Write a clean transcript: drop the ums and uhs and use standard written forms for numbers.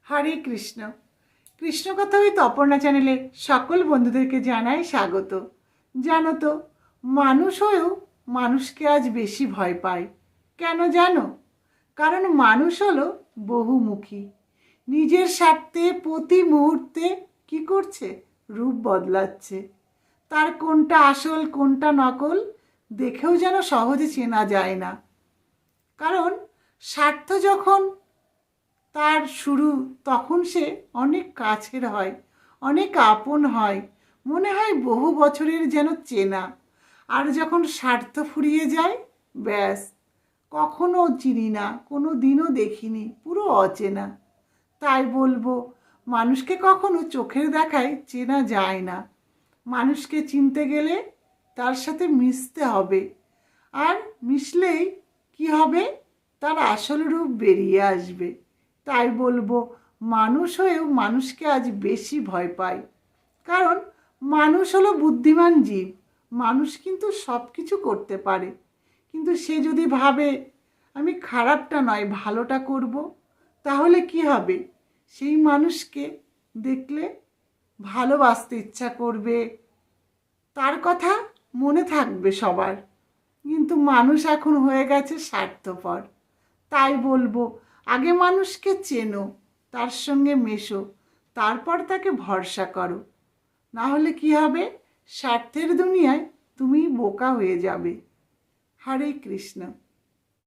হরে কৃষ্ণ। কৃষ্ণ কথা ওই তপর্ণা চ্যানেলে সকল বন্ধুদেরকে জানাই স্বাগত। জানো তো, মানুষ হয়েও মানুষকে আজ বেশি ভয় পায়। কেন জানো? কারণ মানুষ হলো বহুমুখী। নিজের স্বার্থে প্রতি মুহূর্তে কি করছে? রূপ বদলাচ্ছে। তার কোনটা আসল কোনটা নকল দেখেও যেন সহজে চেনা যায় না। কারণ স্বার্থ যখন তার শুরু, তখন সে অনেক কাছের হয়, অনেক আপন হয়, মনে হয় বহু বছরের যেন চেনা। আর যখন স্বার্থ ফুরিয়ে যায়, ব্যাস, কখনো চিনি না, কোনো দিনও দেখিনি, পুরো অচেনা। তাই বলবো, মানুষকে কখনো চোখের দেখায় চেনা যায় না। মানুষকে চিনতে গেলে তার সাথে মিশতে হবে। আর মিশলেই কি হবে? তার আসল রূপ বেরিয়ে আসবে। তাই বলবো, মানুষ হয়েও মানুষকে আজ বেশি ভয় পায়। কারণ মানুষ হলো বুদ্ধিমান জীব। মানুষ কিন্তু সব কিছু করতে পারে, কিন্তু সে যদি ভাবে আমি খারাপটা নয় ভালোটা করব, তাহলে কি হবে? সেই মানুষকে দেখলে ভালোবাসতে ইচ্ছা করবে, তার কথা মনে থাকবে সবার। কিন্তু মানুষ এখন হয়ে গেছে স্বার্থপর। তাই বলবো, আগে মানুষকে চেনো, তার সঙ্গে মেশো, তারপর তাকে ভরসা করো। না হলে কি হবে? স্বার্থের দুনিয়ায় তুমি বোকা হয়ে যাবে। হরে কৃষ্ণ।